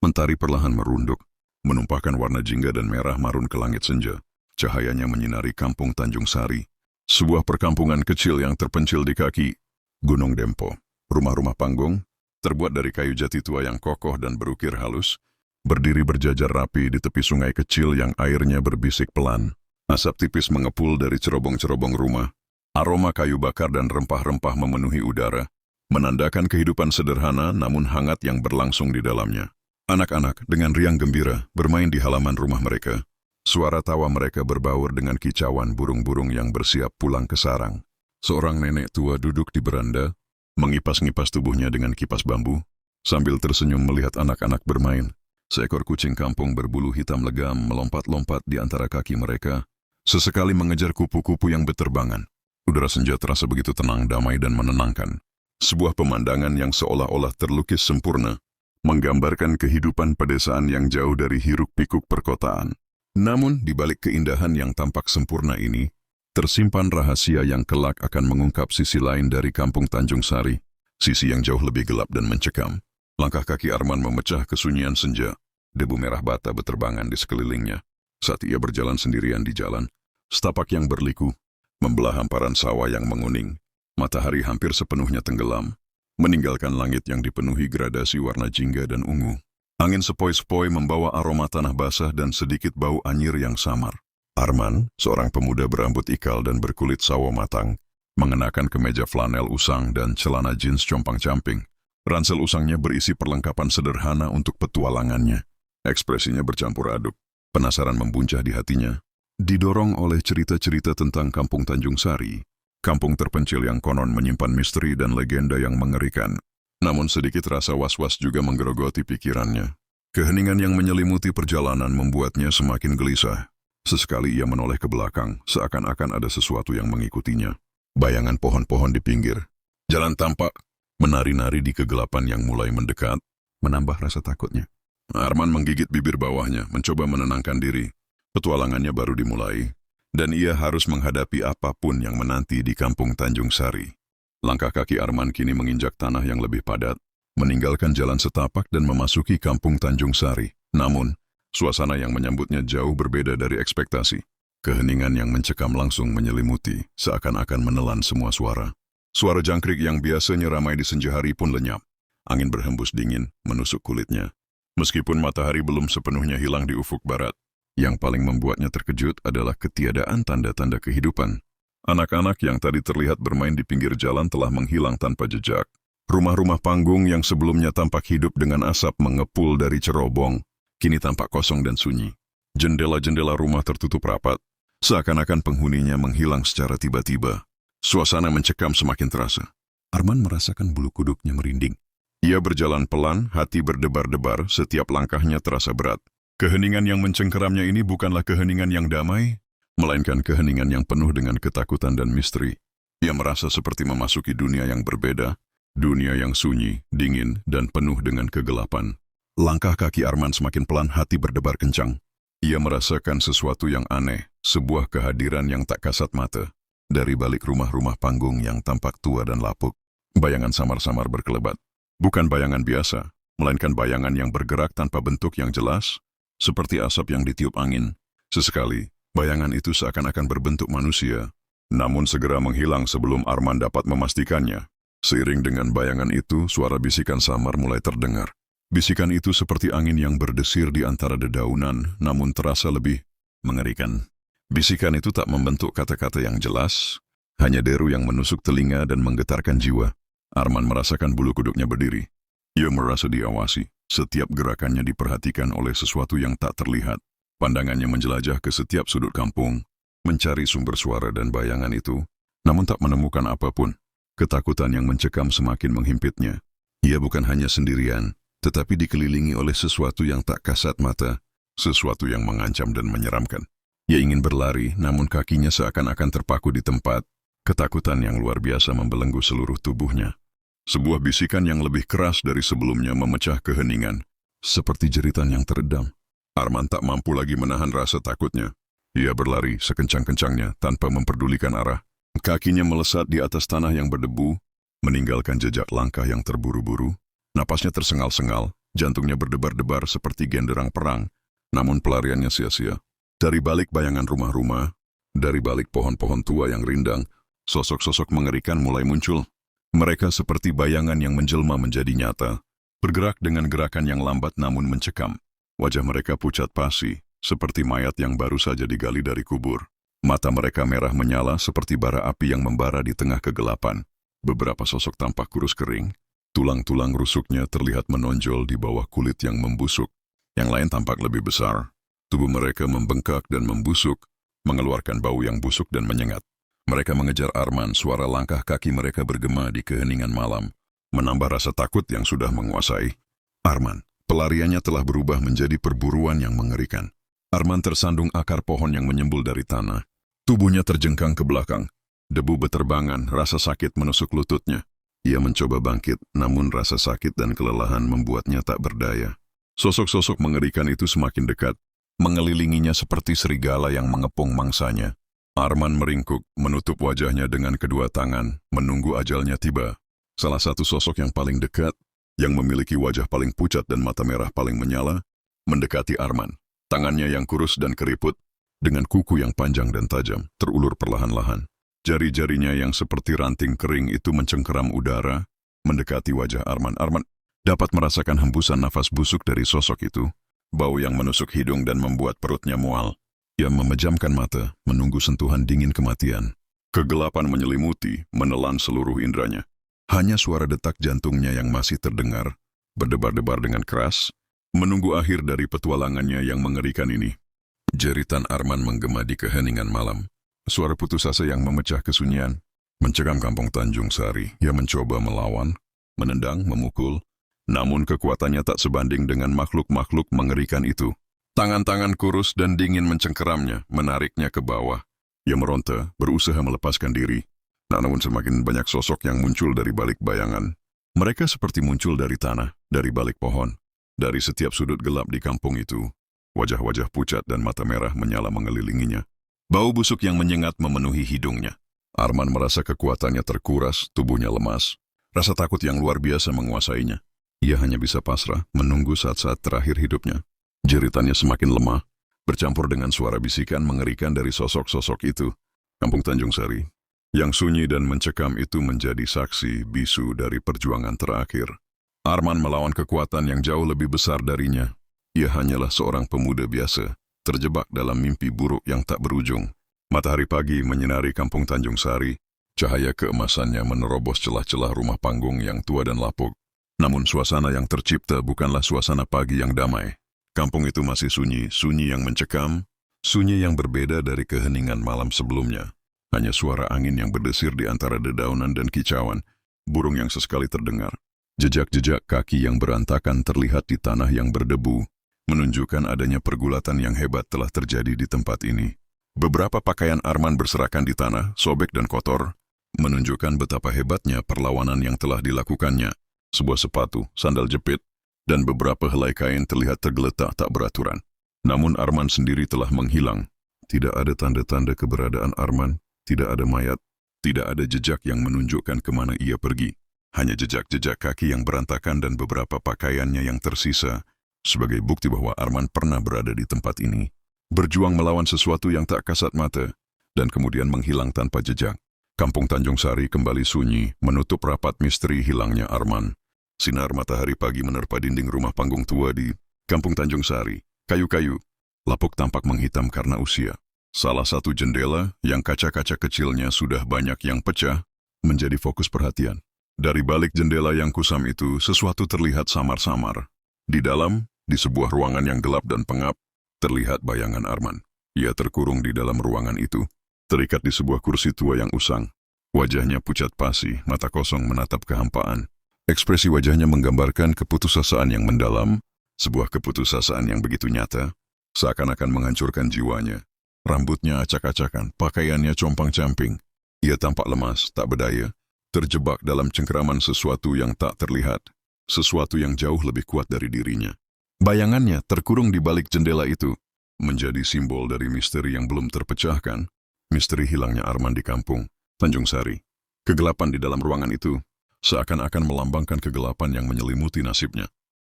Mentari perlahan merunduk, menumpahkan warna jingga dan merah marun ke langit senja. Cahayanya menyinari kampung Tanjung Sari, sebuah perkampungan kecil yang terpencil di kaki Gunung Dempo. Rumah-rumah panggung, terbuat dari kayu jati tua yang kokoh dan berukir halus, berdiri berjajar rapi di tepi sungai kecil yang airnya berbisik pelan. Asap tipis mengepul dari cerobong-cerobong rumah. Aroma kayu bakar dan rempah-rempah memenuhi udara, menandakan kehidupan sederhana namun hangat yang berlangsung di dalamnya. Anak-anak dengan riang gembira bermain di halaman rumah mereka. Suara tawa mereka berbaur dengan kicauan burung-burung yang bersiap pulang ke sarang. Seorang nenek tua duduk di beranda, mengipas-ngipas tubuhnya dengan kipas bambu, sambil tersenyum melihat anak-anak bermain. Seekor kucing kampung berbulu hitam legam melompat-lompat di antara kaki mereka, sesekali mengejar kupu-kupu yang berterbangan. Udara senja terasa begitu tenang, damai dan menenangkan. Sebuah pemandangan yang seolah-olah terlukis sempurna, menggambarkan kehidupan pedesaan yang jauh dari hiruk-pikuk perkotaan. Namun, di balik keindahan yang tampak sempurna ini, tersimpan rahasia yang kelak akan mengungkap sisi lain dari kampung Tanjung Sari, sisi yang jauh lebih gelap dan mencekam. Langkah kaki Arman memecah kesunyian senja, debu merah bata berterbangan di sekelilingnya. Saat ia berjalan sendirian di jalan, setapak yang berliku, membelah hamparan sawah yang menguning. Matahari hampir sepenuhnya tenggelam, meninggalkan langit yang dipenuhi gradasi warna jingga dan ungu. Angin sepoi-sepoi membawa aroma tanah basah dan sedikit bau anyir yang samar. Arman, seorang pemuda berambut ikal dan berkulit sawo matang, mengenakan kemeja flanel usang dan celana jeans compang-camping. Ransel usangnya berisi perlengkapan sederhana untuk petualangannya. Ekspresinya bercampur aduk, penasaran membuncah di hatinya. Didorong oleh cerita-cerita tentang kampung Tanjung Sari, kampung terpencil yang konon menyimpan misteri dan legenda yang mengerikan. Namun sedikit rasa was-was juga menggerogoti pikirannya. Keheningan yang menyelimuti perjalanan membuatnya semakin gelisah. Sesekali ia menoleh ke belakang, seakan-akan ada sesuatu yang mengikutinya. Bayangan pohon-pohon di pinggir jalan tampak menari-nari di kegelapan yang mulai mendekat, menambah rasa takutnya. Arman menggigit bibir bawahnya, mencoba menenangkan diri. Petualangannya baru dimulai, dan ia harus menghadapi apapun yang menanti di kampung Tanjung Sari. Langkah kaki Arman kini menginjak tanah yang lebih padat, meninggalkan jalan setapak dan memasuki kampung Tanjung Sari. Namun, suasana yang menyambutnya jauh berbeda dari ekspektasi. Keheningan yang mencekam langsung menyelimuti, seakan-akan menelan semua suara. Suara jangkrik yang biasanya ramai di senja hari pun lenyap. Angin berhembus dingin, menusuk kulitnya. Meskipun matahari belum sepenuhnya hilang di ufuk barat, yang paling membuatnya terkejut adalah ketiadaan tanda-tanda kehidupan. Anak-anak yang tadi terlihat bermain di pinggir jalan telah menghilang tanpa jejak. Rumah-rumah panggung yang sebelumnya tampak hidup dengan asap mengepul dari cerobong, kini tampak kosong dan sunyi. Jendela-jendela rumah tertutup rapat, seakan-akan penghuninya menghilang secara tiba-tiba. Suasana mencekam semakin terasa. Arman merasakan bulu kuduknya merinding. Ia berjalan pelan, hati berdebar-debar, setiap langkahnya terasa berat. Keheningan yang mencengkeramnya ini bukanlah keheningan yang damai, melainkan keheningan yang penuh dengan ketakutan dan misteri. Ia merasa seperti memasuki dunia yang berbeda, dunia yang sunyi, dingin, dan penuh dengan kegelapan. Langkah kaki Arman semakin pelan, hati berdebar kencang. Ia merasakan sesuatu yang aneh, sebuah kehadiran yang tak kasat mata. Dari balik rumah-rumah panggung yang tampak tua dan lapuk, bayangan samar-samar berkelebat. Bukan bayangan biasa, melainkan bayangan yang bergerak tanpa bentuk yang jelas, seperti asap yang ditiup angin. Sesekali, bayangan itu seakan-akan berbentuk manusia, namun segera menghilang sebelum Arman dapat memastikannya. Seiring dengan bayangan itu, suara bisikan samar mulai terdengar. Bisikan itu seperti angin yang berdesir di antara dedaunan, namun terasa lebih mengerikan. Bisikan itu tak membentuk kata-kata yang jelas, hanya deru yang menusuk telinga dan menggetarkan jiwa. Arman merasakan bulu kuduknya berdiri. Ia merasa diawasi, setiap gerakannya diperhatikan oleh sesuatu yang tak terlihat. Pandangannya menjelajah ke setiap sudut kampung, mencari sumber suara dan bayangan itu, namun tak menemukan apapun. Ketakutan yang mencekam semakin menghimpitnya. Ia bukan hanya sendirian, tetapi dikelilingi oleh sesuatu yang tak kasat mata, sesuatu yang mengancam dan menyeramkan. Ia ingin berlari, namun kakinya seakan-akan terpaku di tempat. Ketakutan yang luar biasa membelenggu seluruh tubuhnya. Sebuah bisikan yang lebih keras dari sebelumnya memecah keheningan, seperti jeritan yang teredam. Arman tak mampu lagi menahan rasa takutnya. Ia berlari sekencang-kencangnya tanpa memperdulikan arah. Kakinya melesat di atas tanah yang berdebu, meninggalkan jejak langkah yang terburu-buru. Napasnya tersengal-sengal, Jantungnya berdebar-debar seperti genderang perang, namun pelariannya sia-sia. Dari balik bayangan rumah-rumah, dari balik pohon-pohon tua yang rindang, sosok-sosok mengerikan mulai muncul. Mereka seperti bayangan yang menjelma menjadi nyata, bergerak dengan gerakan yang lambat namun mencekam. Wajah mereka pucat pasi, seperti mayat yang baru saja digali dari kubur. Mata mereka merah menyala seperti bara api yang membara di tengah kegelapan. Beberapa sosok tampak kurus kering, tulang-tulang rusuknya terlihat menonjol di bawah kulit yang membusuk. Yang lain tampak lebih besar. Tubuh mereka membengkak dan membusuk, mengeluarkan bau yang busuk dan menyengat. Mereka mengejar Arman, suara langkah kaki mereka bergema di keheningan malam, menambah rasa takut yang sudah menguasai. Arman, pelariannya telah berubah menjadi perburuan yang mengerikan. Arman tersandung akar pohon yang menyembul dari tanah. Tubuhnya terjengkang ke belakang. Debu beterbangan, rasa sakit menusuk lututnya. Ia mencoba bangkit, namun rasa sakit dan kelelahan membuatnya tak berdaya. Sosok-sosok mengerikan itu semakin dekat, mengelilinginya seperti serigala yang mengepung mangsanya. Arman meringkuk, menutup wajahnya dengan kedua tangan, menunggu ajalnya tiba. Salah satu sosok yang paling dekat, yang memiliki wajah paling pucat dan mata merah paling menyala, mendekati Arman. Tangannya yang kurus dan keriput, dengan kuku yang panjang dan tajam, terulur perlahan-lahan. Jari-jarinya yang seperti ranting kering itu mencengkeram udara, mendekati wajah Arman. Arman dapat merasakan hembusan nafas busuk dari sosok itu, bau yang menusuk hidung dan membuat perutnya mual. Ia memejamkan mata, menunggu sentuhan dingin kematian. Kegelapan menyelimuti, menelan seluruh indranya. Hanya suara detak jantungnya yang masih terdengar, berdebar-debar dengan keras, menunggu akhir dari petualangannya yang mengerikan ini. Jeritan Arman menggema di keheningan malam. Suara putus asa yang memecah kesunyian, mencekam kampung Tanjung Sari. Ia mencoba melawan, menendang, memukul, namun kekuatannya tak sebanding dengan makhluk-makhluk mengerikan itu. Tangan-tangan kurus dan dingin mencengkeramnya, menariknya ke bawah. Ia meronta, berusaha melepaskan diri. Namun semakin banyak sosok yang muncul dari balik bayangan. Mereka seperti muncul dari tanah, dari balik pohon, dari setiap sudut gelap di kampung itu. Wajah-wajah pucat dan mata merah menyala mengelilinginya. Bau busuk yang menyengat memenuhi hidungnya. Arman merasa kekuatannya terkuras, tubuhnya lemas. Rasa takut yang luar biasa menguasainya. Ia hanya bisa pasrah, menunggu saat-saat terakhir hidupnya. Jeritannya semakin lemah, bercampur dengan suara bisikan mengerikan dari sosok-sosok itu. Kampung Tanjung Sari, yang sunyi dan mencekam itu menjadi saksi bisu dari perjuangan terakhir. Arman melawan kekuatan yang jauh lebih besar darinya. Ia hanyalah seorang pemuda biasa, terjebak dalam mimpi buruk yang tak berujung. Matahari pagi menyinari kampung Tanjung Sari. Cahaya keemasannya menerobos celah-celah rumah panggung yang tua dan lapuk. Namun suasana yang tercipta bukanlah suasana pagi yang damai. Kampung itu masih sunyi, sunyi yang mencekam, sunyi yang berbeda dari keheningan malam sebelumnya. Hanya suara angin yang berdesir di antara dedaunan dan kicauan, burung yang sesekali terdengar. Jejak-jejak kaki yang berantakan terlihat di tanah yang berdebu, menunjukkan adanya pergulatan yang hebat telah terjadi di tempat ini. Beberapa pakaian Arman berserakan di tanah, sobek dan kotor, menunjukkan betapa hebatnya perlawanan yang telah dilakukannya. Sebuah sepatu, sandal jepit, dan beberapa helai kain terlihat tergeletak tak beraturan. Namun Arman sendiri telah menghilang. Tidak ada tanda-tanda keberadaan Arman, tidak ada mayat, tidak ada jejak yang menunjukkan kemana ia pergi. Hanya jejak-jejak kaki yang berantakan dan beberapa pakaiannya yang tersisa, sebagai bukti bahwa Arman pernah berada di tempat ini, berjuang melawan sesuatu yang tak kasat mata, dan kemudian menghilang tanpa jejak. Kampung Tanjung Sari kembali sunyi, menutup rapat misteri hilangnya Arman. Sinar matahari pagi menerpa dinding rumah panggung tua di Kampung Tanjung Sari. Kayu-kayu, lapuk tampak menghitam karena usia. Salah satu jendela yang kaca-kaca kecilnya sudah banyak yang pecah, menjadi fokus perhatian. Dari balik jendela yang kusam itu, sesuatu terlihat samar-samar. Di dalam, di sebuah ruangan yang gelap dan pengap, terlihat bayangan Arman. Ia terkurung di dalam ruangan itu, terikat di sebuah kursi tua yang usang. Wajahnya pucat pasi, mata kosong menatap kehampaan. Ekspresi wajahnya menggambarkan keputusasaan yang mendalam, sebuah keputusasaan yang begitu nyata, seakan-akan menghancurkan jiwanya. Rambutnya acak-acakan, pakaiannya compang-camping. Ia tampak lemas, tak berdaya, terjebak dalam cengkeraman sesuatu yang tak terlihat, sesuatu yang jauh lebih kuat dari dirinya. Bayangannya terkurung di balik jendela itu, menjadi simbol dari misteri yang belum terpecahkan, misteri hilangnya Arman di kampung Tanjung Sari. Kegelapan di dalam ruangan itu seakan-akan melambangkan kegelapan yang menyelimuti nasibnya.